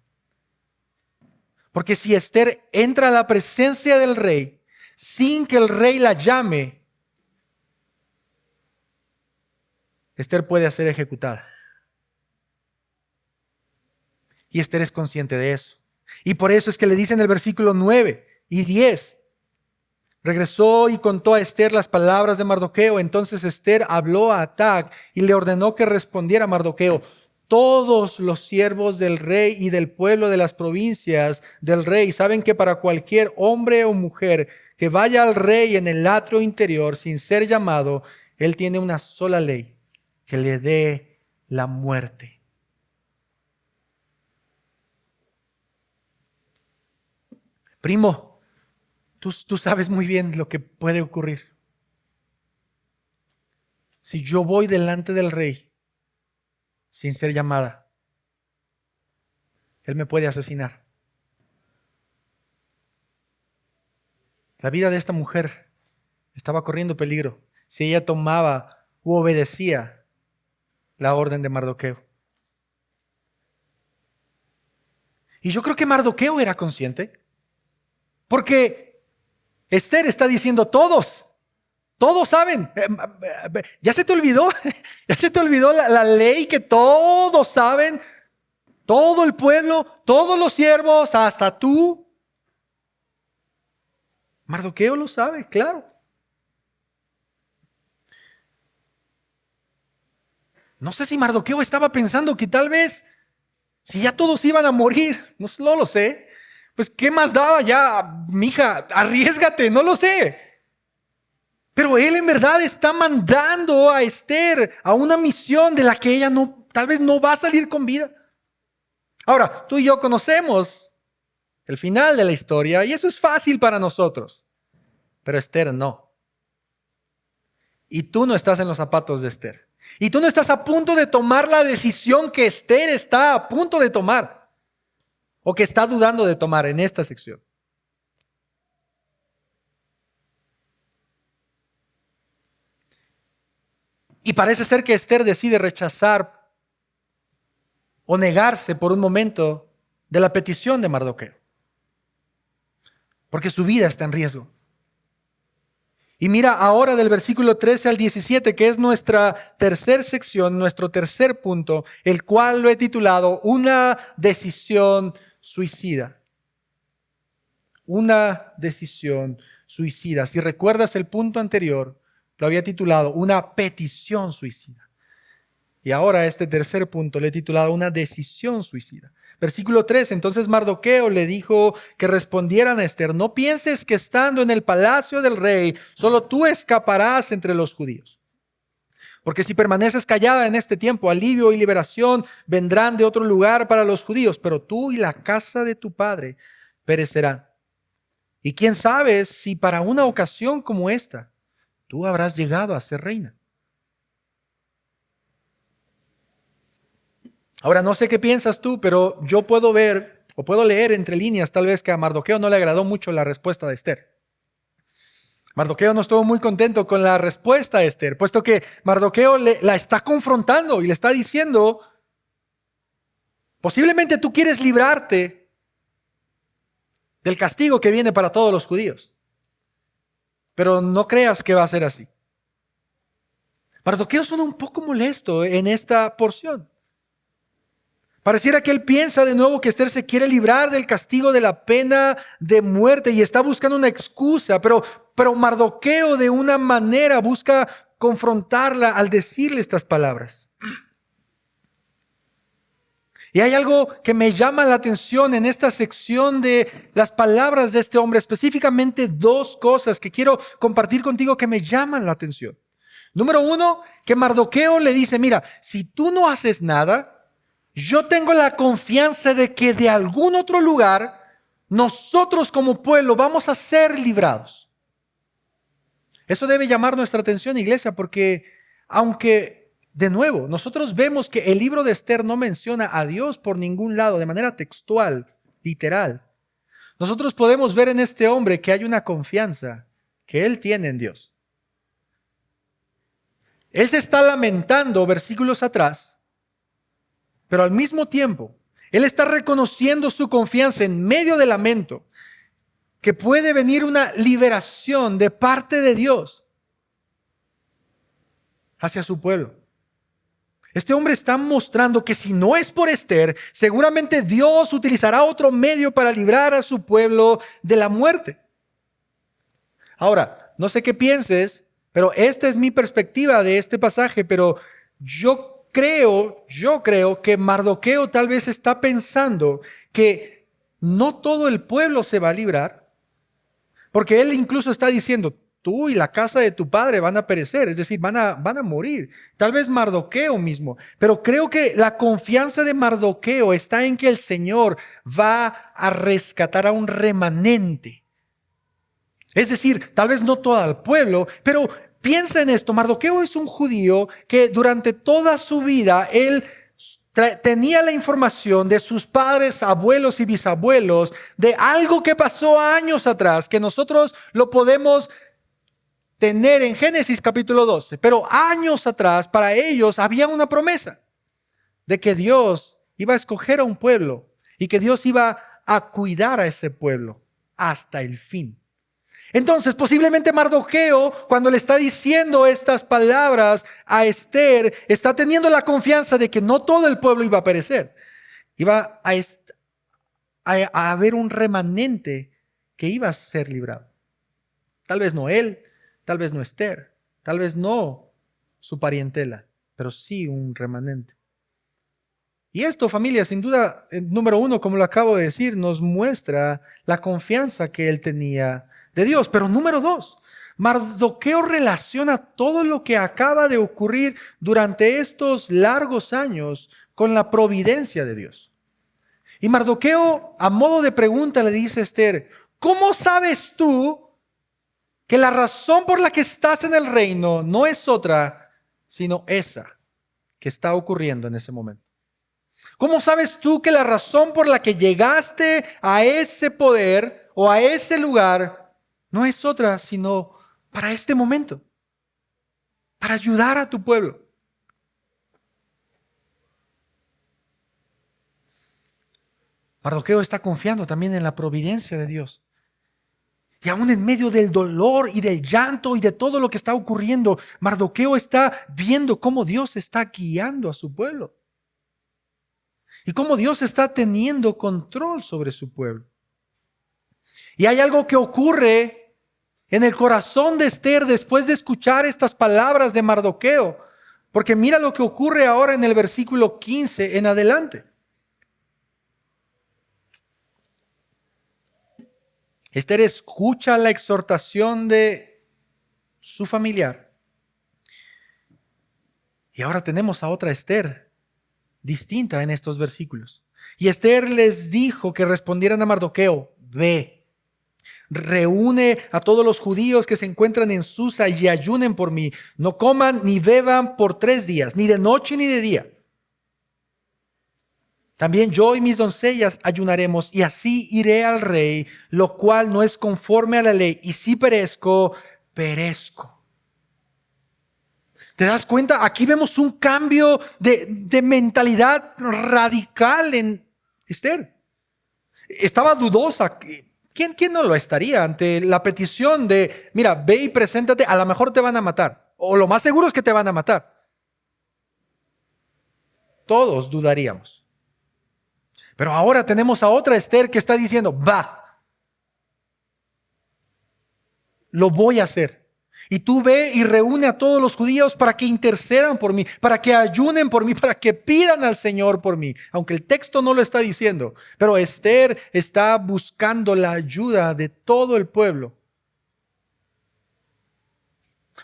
Porque si Esther entra a la presencia del rey sin que el rey la llame, Esther puede ser ejecutada. Y Esther es consciente de eso. Y por eso es que le dice en el versículo 9 y 10, regresó y contó a Esther las palabras de Mardoqueo. Entonces Esther habló a Atag y le ordenó que respondiera a Mardoqueo: todos los siervos del rey y del pueblo de las provincias del rey saben que para cualquier hombre o mujer que vaya al rey en el atrio interior sin ser llamado, él tiene una sola ley: que le dé la muerte. Primo, tú sabes muy bien lo que puede ocurrir. Si yo voy delante del rey sin ser llamada, él me puede asesinar. La vida de esta mujer estaba corriendo peligro si ella tomaba u obedecía la orden de Mardoqueo. Y yo creo que Mardoqueo era consciente, porque Esther está diciendo todos saben. ¿Ya se te olvidó? ¿Ya se te olvidó la ley que todos saben? Todo el pueblo, todos los siervos, hasta tú. Mardoqueo lo sabe, claro. No sé si Mardoqueo estaba pensando que tal vez, si ya todos iban a morir, no lo sé, pues ¿qué más daba ya, mija? Arriésgate, no lo sé. Pero él en verdad está mandando a Esther a una misión de la que ella tal vez no va a salir con vida. Ahora, tú y yo conocemos el final de la historia y eso es fácil para nosotros, pero Esther no. Y tú no estás en los zapatos de Esther. Y tú no estás a punto de tomar la decisión que Esther está a punto de tomar o que está dudando de tomar en esta sección. Y parece ser que Esther decide rechazar o negarse por un momento de la petición de Mardoqueo, porque su vida está en riesgo. Y mira ahora del versículo 13 al 17, que es nuestra tercera sección, nuestro tercer punto, el cual lo he titulado Una decisión suicida. Una decisión suicida. Si recuerdas el punto anterior, lo había titulado Una petición suicida. Y ahora este tercer punto le he titulado Una decisión suicida. Versículo 3, entonces Mardoqueo le dijo que respondieran a Esther: no pienses que estando en el palacio del rey, solo tú escaparás entre los judíos. Porque si permaneces callada en este tiempo, alivio y liberación vendrán de otro lugar para los judíos, pero tú y la casa de tu padre perecerán. Y quién sabe si para una ocasión como esta, tú habrás llegado a ser reina. Ahora, no sé qué piensas tú, pero yo puedo ver o puedo leer entre líneas tal vez que a Mardoqueo no le agradó mucho la respuesta de Esther. Mardoqueo no estuvo muy contento con la respuesta de Esther, puesto que Mardoqueo la está confrontando y le está diciendo: posiblemente tú quieres librarte del castigo que viene para todos los judíos, pero no creas que va a ser así. Mardoqueo suena un poco molesto en esta porción. Pareciera que él piensa de nuevo que Esther se quiere librar del castigo de la pena de muerte y está buscando una excusa, pero Mardoqueo de una manera busca confrontarla al decirle estas palabras. Y hay algo que me llama la atención en esta sección de las palabras de este hombre, específicamente dos cosas que quiero compartir contigo que me llaman la atención. Número uno, que Mardoqueo le dice: mira, si tú no haces nada, yo tengo la confianza de que de algún otro lugar nosotros como pueblo vamos a ser librados. Eso debe llamar nuestra atención, iglesia, porque aunque, de nuevo, nosotros vemos que el libro de Esther no menciona a Dios por ningún lado, de manera textual, literal, nosotros podemos ver en este hombre que hay una confianza que él tiene en Dios. Él se está lamentando versículos atrás, pero al mismo tiempo, él está reconociendo su confianza en medio del lamento, que puede venir una liberación de parte de Dios hacia su pueblo. Este hombre está mostrando que si no es por Esther, seguramente Dios utilizará otro medio para librar a su pueblo de la muerte. Ahora, no sé qué pienses, pero esta es mi perspectiva de este pasaje, pero yo creo que Mardoqueo tal vez está pensando que no todo el pueblo se va a librar, porque él incluso está diciendo, tú y la casa de tu padre van a perecer, es decir, van a morir. Tal vez Mardoqueo mismo. Pero creo que la confianza de Mardoqueo está en que el Señor va a rescatar a un remanente. Es decir, tal vez no todo el pueblo, pero piensa en esto. Mardoqueo es un judío que durante toda su vida él tenía la información de sus padres, abuelos y bisabuelos de algo que pasó años atrás, que nosotros lo podemos tener en Génesis capítulo 12. Pero años atrás para ellos había una promesa de que Dios iba a escoger a un pueblo y que Dios iba a cuidar a ese pueblo hasta el fin. Entonces, posiblemente Mardoqueo, cuando le está diciendo estas palabras a Esther, está teniendo la confianza de que no todo el pueblo iba a perecer. Iba a haber un remanente que iba a ser librado. Tal vez no él, tal vez no Esther, tal vez no su parientela, pero sí un remanente. Y esto, familia, sin duda, número uno, como lo acabo de decir, nos muestra la confianza que él tenía de Dios. Pero número dos, Mardoqueo relaciona todo lo que acaba de ocurrir durante estos largos años con la providencia de Dios. Y Mardoqueo, a modo de pregunta, le dice a Esther, ¿cómo sabes tú que la razón por la que estás en el reino no es otra, sino esa que está ocurriendo en ese momento? ¿Cómo sabes tú que la razón por la que llegaste a ese poder o a ese lugar no es otra, sino para este momento? Para ayudar a tu pueblo. Mardoqueo está confiando también en la providencia de Dios. Y aún en medio del dolor y del llanto y de todo lo que está ocurriendo, Mardoqueo está viendo cómo Dios está guiando a su pueblo. Y cómo Dios está teniendo control sobre su pueblo. Y hay algo que ocurre en el corazón de Esther después de escuchar estas palabras de Mardoqueo. Porque mira lo que ocurre ahora en el versículo 15 en adelante. Esther escucha la exhortación de su familiar. Y ahora tenemos a otra Esther distinta en estos versículos. Y Esther les dijo que respondieran a Mardoqueo, ve, reúne a todos los judíos que se encuentran en Susa y ayunen por mí. No coman ni beban por 3 días, ni de noche ni de día. También yo y mis doncellas ayunaremos y así iré al rey, lo cual no es conforme a la ley. Y si perezco, perezco. ¿Te das cuenta? Aquí vemos un cambio de mentalidad radical en Esther. Estaba dudosa. ¿Quién no lo estaría ante la petición de, mira, ve y preséntate, a lo mejor te van a matar? O lo más seguro es que te van a matar. Todos dudaríamos. Pero ahora tenemos a otra Esther que está diciendo, va, lo voy a hacer. Y tú ve y reúne a todos los judíos para que intercedan por mí, para que ayunen por mí, para que pidan al Señor por mí. Aunque el texto no lo está diciendo, pero Esther está buscando la ayuda de todo el pueblo.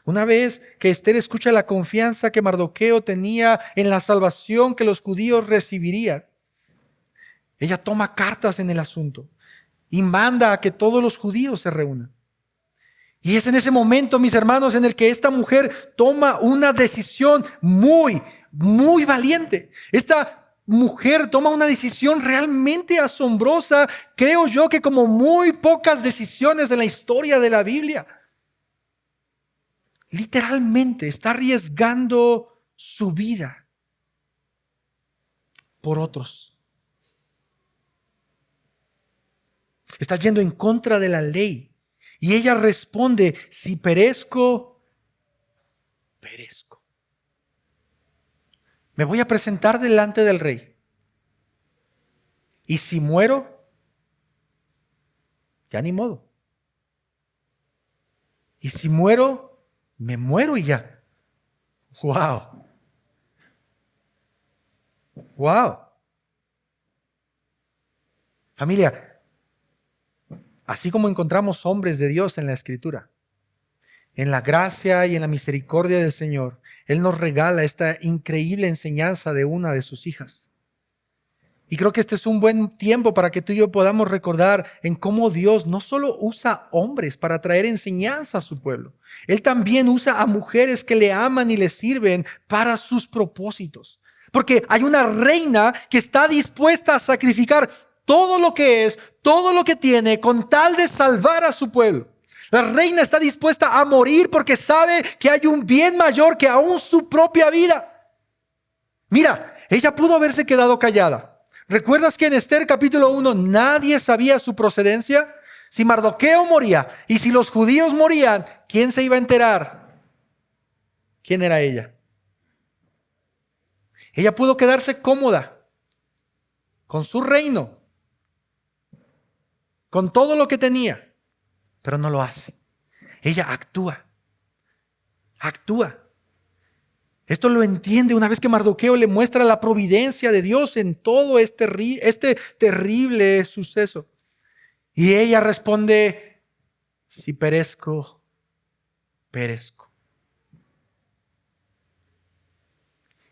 Una vez que Esther escucha la confianza que Mardoqueo tenía en la salvación que los judíos recibirían, ella toma cartas en el asunto. y manda a que todos los judíos se reúnan. Y es en ese momento, mis hermanos, en el que esta mujer toma una decisión muy, muy valiente. Esta mujer toma una decisión realmente asombrosa, creo yo que como muy pocas decisiones en la historia de la Biblia. Literalmente está arriesgando su vida por otros. Está yendo en contra de la ley. Y ella responde, si perezco, perezco. Me voy a presentar delante del rey. Y si muero, ya ni modo. Y si muero, me muero y ya. ¡Wow! ¡Wow! Familia, así como encontramos hombres de Dios en la Escritura, en la gracia y en la misericordia del Señor, Él nos regala esta increíble enseñanza de una de sus hijas. Y creo que este es un buen tiempo para que tú y yo podamos recordar en cómo Dios no solo usa hombres para traer enseñanza a su pueblo, Él también usa a mujeres que le aman y le sirven para sus propósitos. Porque hay una reina que está dispuesta a sacrificar todo lo que es, todo lo que tiene, con tal de salvar a su pueblo. La reina está dispuesta a morir porque sabe que hay un bien mayor que aún su propia vida. Mira, ella pudo haberse quedado callada. ¿Recuerdas que en Esther capítulo 1 nadie sabía su procedencia? Si Mardoqueo moría y si los judíos morían, ¿quién se iba a enterar? ¿Quién era ella? Ella pudo quedarse cómoda con su reino, con todo lo que tenía, pero no lo hace. Ella actúa. Esto lo entiende una vez que Mardoqueo le muestra la providencia de Dios en todo este terrible suceso. Y ella responde, si perezco, perezco.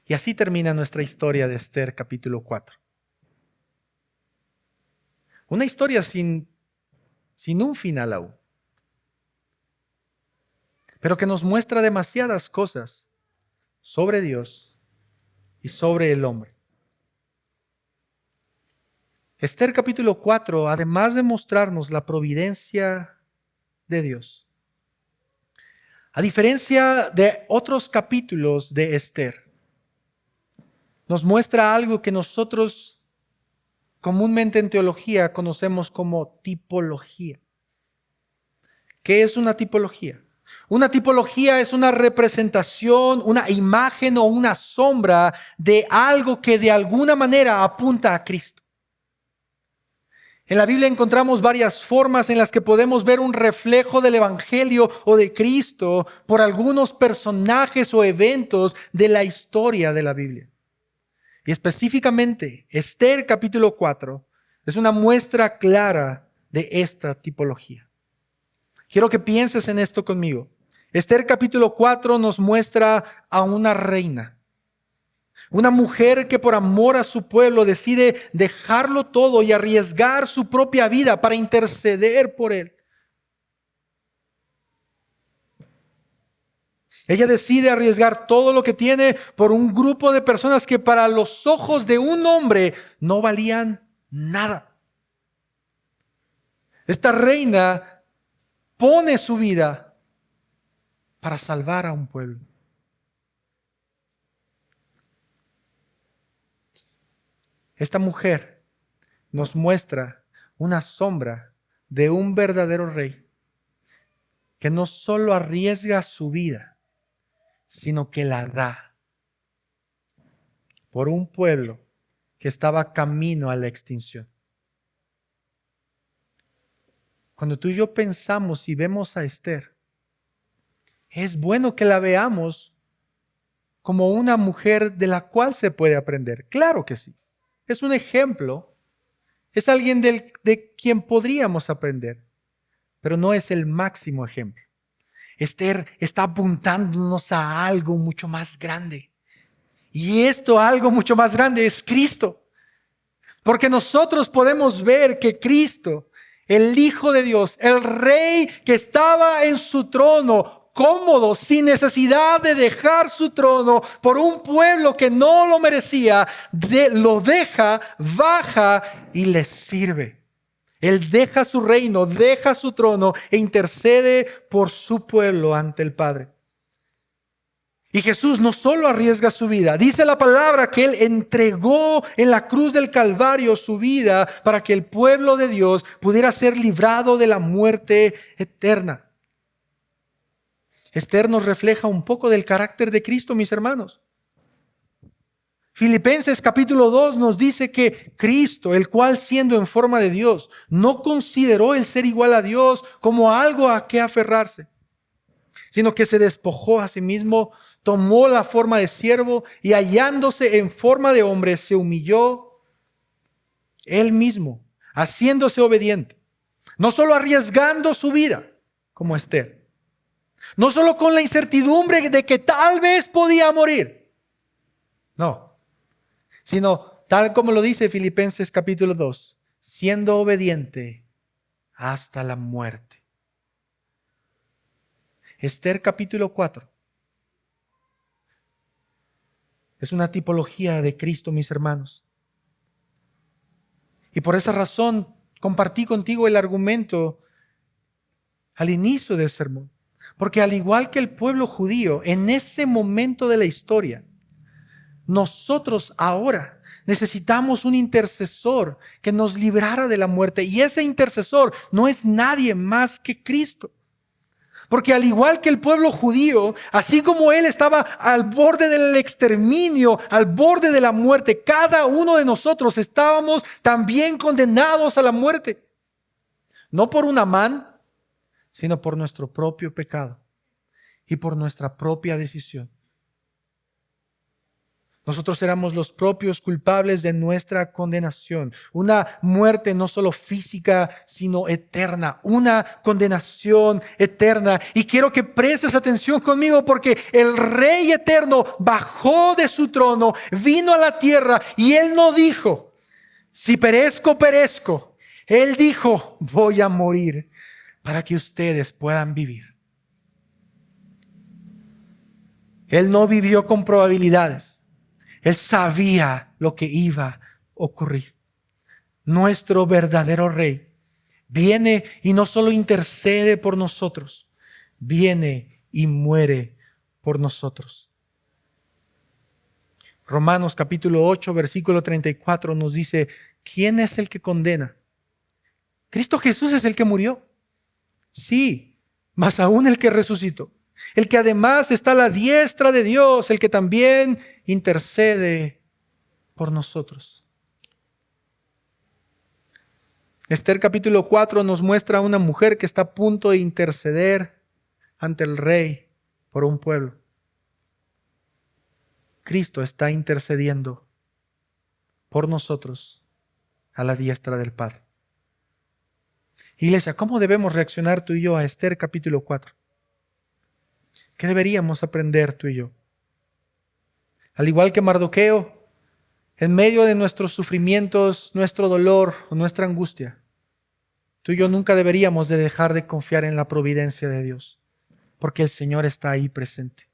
Y así termina nuestra historia de Esther capítulo 4. Una historia sin un final aún, pero que nos muestra demasiadas cosas sobre Dios y sobre el hombre. Esther capítulo 4, además de mostrarnos la providencia de Dios, a diferencia de otros capítulos de Esther, nos muestra algo que nosotros comúnmente en teología conocemos como tipología. ¿Qué es una tipología? Una tipología es una representación, una imagen o una sombra de algo que de alguna manera apunta a Cristo. En la Biblia encontramos varias formas en las que podemos ver un reflejo del Evangelio o de Cristo por algunos personajes o eventos de la historia de la Biblia. Y específicamente, Esther capítulo 4 es una muestra clara de esta tipología. Quiero que pienses en esto conmigo. Esther capítulo 4 nos muestra a una reina. Una mujer que por amor a su pueblo decide dejarlo todo y arriesgar su propia vida para interceder por él. Ella decide arriesgar todo lo que tiene por un grupo de personas que para los ojos de un hombre no valían nada. Esta reina pone su vida para salvar a un pueblo. Esta mujer nos muestra una sombra de un verdadero rey que no solo arriesga su vida, sino que la da por un pueblo que estaba camino a la extinción. Cuando tú y yo pensamos y vemos a Esther, es bueno que la veamos como una mujer de la cual se puede aprender. Claro que sí. Es un ejemplo. Es alguien de quien podríamos aprender, pero no es el máximo ejemplo. Esther está apuntándonos a algo mucho más grande. Y esto algo mucho más grande es Cristo. Porque nosotros podemos ver que Cristo el Hijo de Dios, el Rey que estaba en su trono, cómodo, sin necesidad de dejar su trono por un pueblo que no lo merecía, lo deja, baja y le sirve. Él deja su reino, deja su trono e intercede por su pueblo ante el Padre. Y Jesús no solo arriesga su vida, dice la palabra que Él entregó en la cruz del Calvario su vida para que el pueblo de Dios pudiera ser librado de la muerte eterna. Esther nos refleja un poco del carácter de Cristo, mis hermanos. Filipenses capítulo 2 nos dice que Cristo, el cual siendo en forma de Dios, no consideró el ser igual a Dios como algo a que aferrarse, sino que se despojó a sí mismo, tomó la forma de siervo y hallándose en forma de hombre, se humilló él mismo, haciéndose obediente. No solo arriesgando su vida, como Esther. No solo con la incertidumbre de que tal vez podía morir. No, sino tal como lo dice Filipenses capítulo 2, siendo obediente hasta la muerte. Esther capítulo 4 es una tipología de Cristo, mis hermanos. Y por esa razón compartí contigo el argumento al inicio del sermón. Porque al igual que el pueblo judío, en ese momento de la historia, nosotros ahora necesitamos un intercesor que nos librara de la muerte. Y ese intercesor no es nadie más que Cristo. Porque al igual que el pueblo judío, así como él estaba al borde del exterminio, al borde de la muerte, cada uno de nosotros estábamos también condenados a la muerte. No por un Amán, sino por nuestro propio pecado y por nuestra propia decisión. Nosotros éramos los propios culpables de nuestra condenación. Una muerte no solo física, sino eterna. Una condenación eterna. Y quiero que prestes atención conmigo porque el Rey eterno bajó de su trono, vino a la tierra y Él no dijo, si perezco, perezco. Él dijo, voy a morir para que ustedes puedan vivir. Él no vivió con probabilidades. Él sabía lo que iba a ocurrir. Nuestro verdadero Rey viene y no solo intercede por nosotros, viene y muere por nosotros. Romanos capítulo 8, versículo 34 nos dice, ¿quién es el que condena? Cristo Jesús es el que murió. Sí, mas aún el que resucitó. El que además está a la diestra de Dios, el que también intercede por nosotros. Esther capítulo 4 nos muestra a una mujer que está a punto de interceder ante el rey por un pueblo. Cristo está intercediendo por nosotros a la diestra del Padre. Iglesia, ¿cómo debemos reaccionar tú y yo a Esther capítulo 4? ¿Qué deberíamos aprender tú y yo? Al igual que Mardoqueo, en medio de nuestros sufrimientos, nuestro dolor o nuestra angustia, tú y yo nunca deberíamos de dejar de confiar en la providencia de Dios, porque el Señor está ahí presente.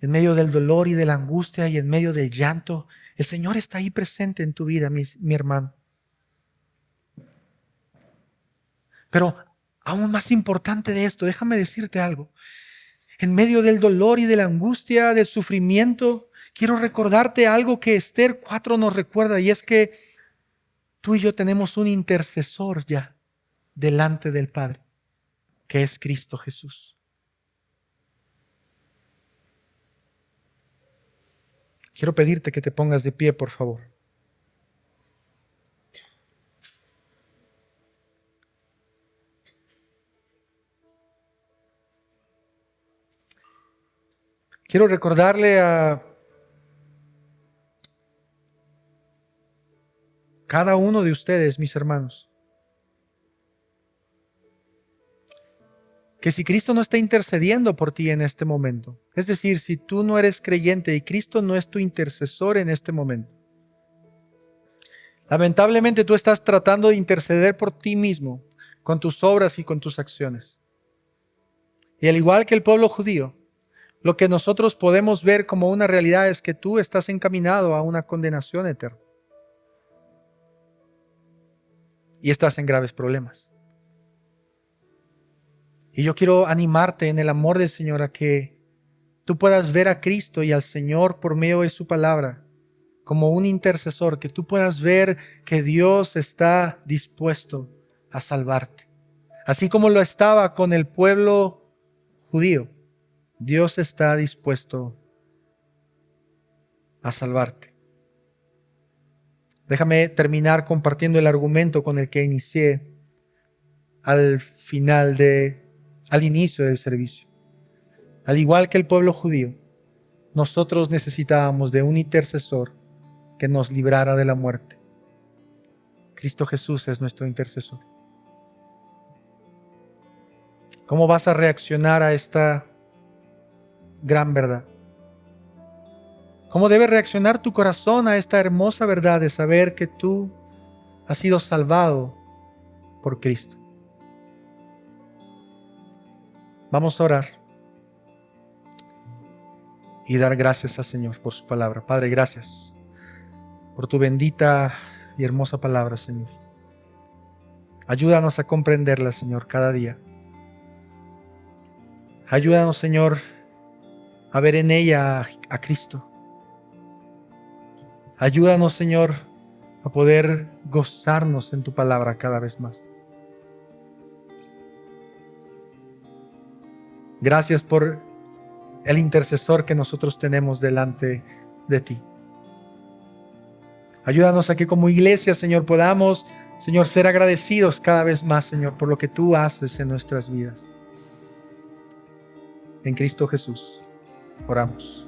En medio del dolor y de la angustia y en medio del llanto, el Señor está ahí presente en tu vida, mi hermano. Pero aún más importante de esto, déjame decirte algo. En medio del dolor y de la angustia, del sufrimiento, quiero recordarte algo que Esther 4 nos recuerda, y es que tú y yo tenemos un intercesor ya delante del Padre, que es Cristo Jesús. Quiero pedirte que te pongas de pie, por favor. Quiero recordarle a cada uno de ustedes, mis hermanos, que si Cristo no está intercediendo por ti en este momento, es decir, si tú no eres creyente y Cristo no es tu intercesor en este momento, Lamentablemente tú estás tratando de interceder por ti mismo con tus obras y con tus acciones. Y al igual que el pueblo judío, lo que nosotros podemos ver como una realidad es que tú estás encaminado a una condenación eterna. Y estás en graves problemas. Y yo quiero animarte en el amor del Señor a que tú puedas ver a Cristo y al Señor por medio de su palabra como un intercesor, que tú puedas ver que Dios está dispuesto a salvarte. Así como lo estaba con el pueblo judío, Dios está dispuesto a salvarte. Déjame terminar compartiendo el argumento con el que inicié al inicio del servicio. Al igual que el pueblo judío, nosotros necesitábamos de un intercesor que nos librara de la muerte. Cristo Jesús es nuestro intercesor. ¿Cómo vas a reaccionar a esta gran verdad? ¿Cómo debe reaccionar tu corazón a esta hermosa verdad de saber que tú has sido salvado por Cristo? Vamos a orar y dar gracias al Señor por su palabra. Padre, gracias por tu bendita y hermosa palabra, Señor. Ayúdanos a comprenderla, Señor, cada día. Ayúdanos, Señor, a ver en ella a Cristo. Ayúdanos, Señor, a poder gozarnos en tu palabra cada vez más. Gracias por el intercesor que nosotros tenemos delante de ti. Ayúdanos a que como iglesia, Señor, podamos, Señor, ser agradecidos cada vez más, Señor, por lo que tú haces en nuestras vidas. En Cristo Jesús, oramos.